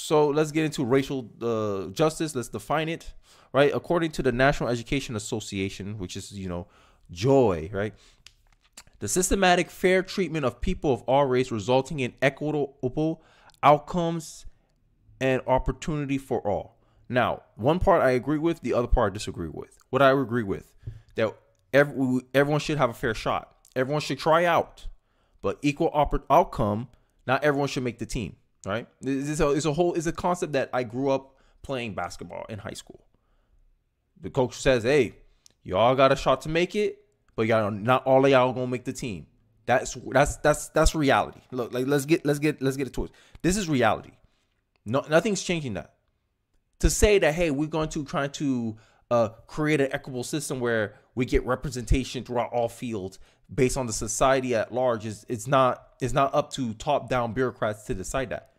So let's get into racial justice. Let's define it, right? According to the National Education Association, which is, JOY, right? The systematic fair treatment of people of all race resulting in equitable outcomes and opportunity for all. Now, one part I agree with, the other part I disagree with. What I agree with, that everyone should have a fair shot. Everyone should try out, but equal outcome, not everyone should make the team, right? It's a concept that I grew up playing basketball in high school. The coach says, hey, y'all got a shot to make it, but y'all not all of y'all gonna make the team. That's reality. Look, like let's get it to it. This is reality. No, nothing's changing that. To say that, hey, we're going to try to create an equitable system where we get representation throughout all fields based on the society at large it's not up to top-down bureaucrats to decide that.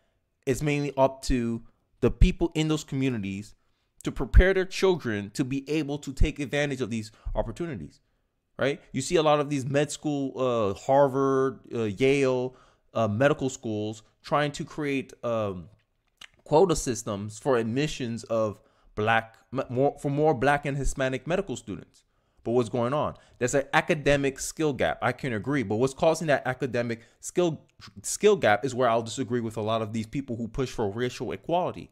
It's mainly up to the people in those communities to prepare their children to be able to take advantage of these opportunities, right? You see a lot of these med school, Harvard, Yale, medical schools trying to create quota systems for admissions of more black and Hispanic medical students. But what's going on? There's an academic skill gap. I can agree. But what's causing that academic skill gap is where I'll disagree with a lot of these people who push for racial equality,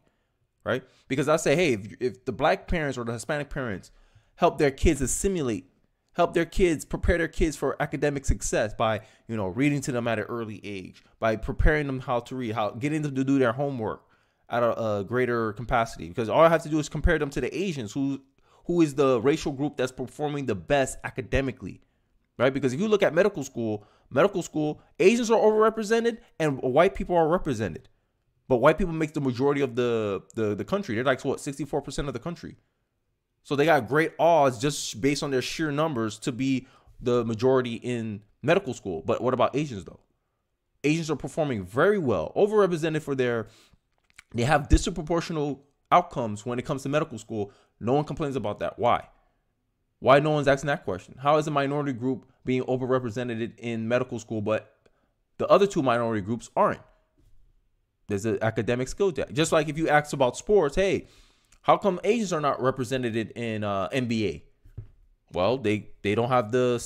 right? Because I say, hey, if the black parents or the Hispanic parents help their kids assimilate, help their kids, prepare their kids for academic success by, reading to them at an early age, by preparing them how to read, getting them to do their homework at a greater capacity. Because all I have to do is compare them to the Asians, who is the racial group that's performing the best academically, right? Because if you look at medical school, Asians are overrepresented and white people are represented. But white people make the majority of the country. They're like, 64% of the country. So they got great odds just based on their sheer numbers to be the majority in medical school. But what about Asians, though? Asians are performing very well, overrepresented they have disproportional outcomes when it comes to medical school. No one complains about that. Why? Why no one's asking that question? How is a minority group being overrepresented in medical school, but the other two minority groups aren't? There's an academic skill gap. Just like if you ask about sports, hey, how come Asians are not represented in NBA? Well, they don't have the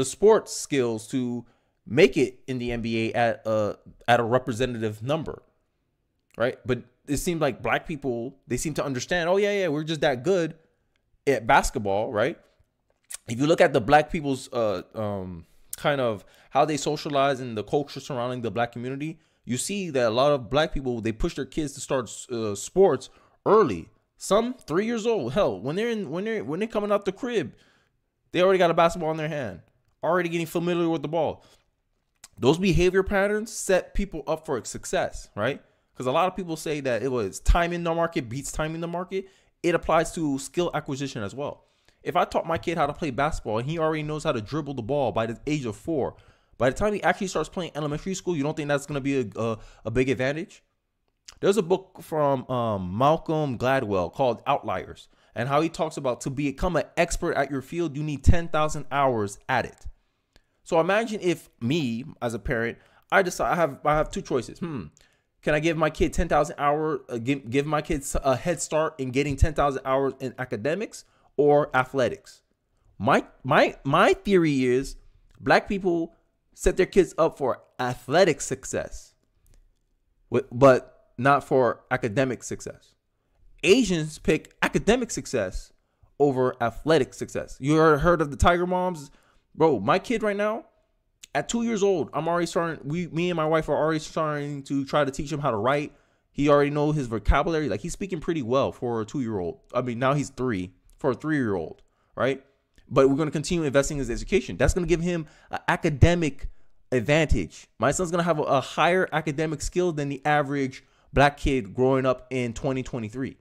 sports skills to make it in the NBA at a representative number, right? But it seems like black people, they seem to understand, oh yeah, we're just that good at basketball, right? If you look at the black people's kind of how they socialize and the culture surrounding the black community, you see that a lot of black people, they push their kids to start sports early. Some 3 years old. Hell, when they're coming out the crib, they already got a basketball in their hand, already getting familiar with the ball. Those behavior patterns set people up for success, right? Because a lot of people say that it was time in the market beats time in the market. It applies to skill acquisition as well. If I taught my kid how to play basketball and he already knows how to dribble the ball by the age of 4, by the time he actually starts playing elementary school, you don't think that's going to be a big advantage? There's a book from Malcolm Gladwell called Outliers, and how he talks about to become an expert at your field, you need 10,000 hours at it. So imagine if me, as a parent, I decide I have two choices. Can I give my kid 10,000 hours, give my kids a head start in getting 10,000 hours in academics or athletics? My theory is black people set their kids up for athletic success, but not for academic success. Asians pick academic success over athletic success. You heard of the Tiger Moms? Bro, my kid right now, at 2 years old, I'm already starting. Me and my wife are already starting to try to teach him how to write. He already knows his vocabulary. Like, he's speaking pretty well for a 2-year-old. I mean, now he's 3 for a 3-year-old, right? But we're going to continue investing in his education. That's going to give him an academic advantage. My son's going to have a higher academic skill than the average black kid growing up in 2023.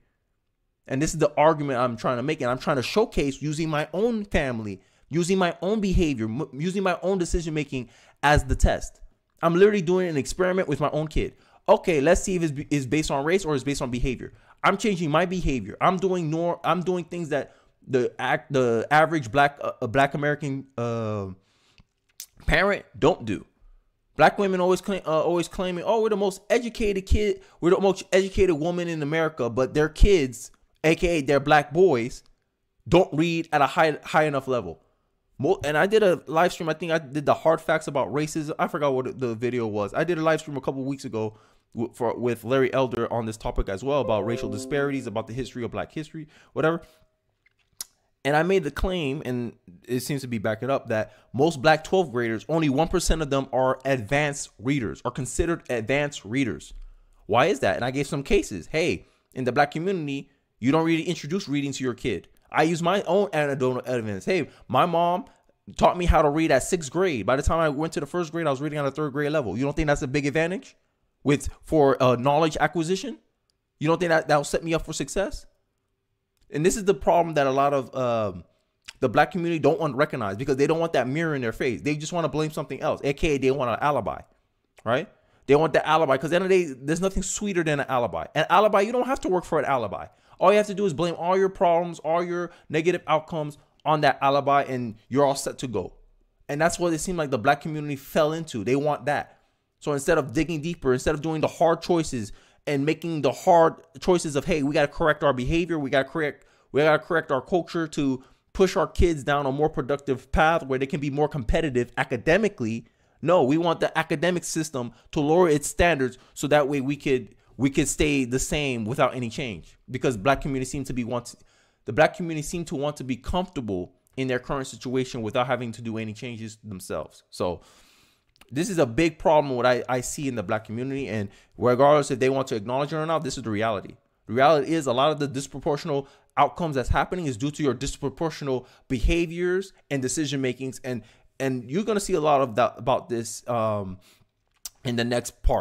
And this is the argument I'm trying to make. And I'm trying to showcase using my own family, using my own behavior, using my own decision making as the test. I'm literally doing an experiment with my own kid. Okay, let's see if it's based on race or it's based on behavior. I'm changing my behavior. I'm doing things that the average black American parent don't do. Black women always claiming, oh, we're the most educated kid, we're the most educated woman in America, but their kids, aka their black boys, don't read at a high enough level. And I did a live stream. I think I did the hard facts about racism. I forgot what the video was. I did a live stream a couple weeks ago with Larry Elder on this topic as well, about racial disparities, about the history of Black history, whatever. And I made the claim, and it seems to be backing up, that most Black 12th graders, only 1% of them are advanced readers, are considered advanced readers. Why is that? And I gave some cases. Hey, in the Black community, you don't really introduce reading to your kid. I use my own anecdotal evidence. Hey, my mom taught me how to read at 6th grade. By the time I went to the 1st grade, I was reading on a 3rd grade level. You don't think that's a big advantage for knowledge acquisition? You don't think that'll set me up for success? And this is the problem that a lot of the Black community don't want to recognize, because they don't want that mirror in their face. They just want to blame something else, aka they want an alibi, right? They want the alibi, because at the end of the day, there's nothing sweeter than an alibi. An alibi, you don't have to work for an alibi. All you have to do is blame all your problems, all your negative outcomes on that alibi, and you're all set to go. And that's what it seemed like the Black community fell into. They want that. So instead of digging deeper, instead of doing the hard choices and making the hard choices of, hey, we got to correct our behavior, we got to correct our culture to push our kids down a more productive path where they can be more competitive academically. No, we want the academic system to lower its standards so that way we could stay the same without any change. Because the Black community seem to want to be comfortable in their current situation without having to do any changes themselves. So this is a big problem what I see in the Black community, and regardless if they want to acknowledge it or not, this is the reality. The reality is a lot of the disproportional outcomes that's happening is due to your disproportional behaviors and decision makings, and you're going to see a lot of that about this in the next part.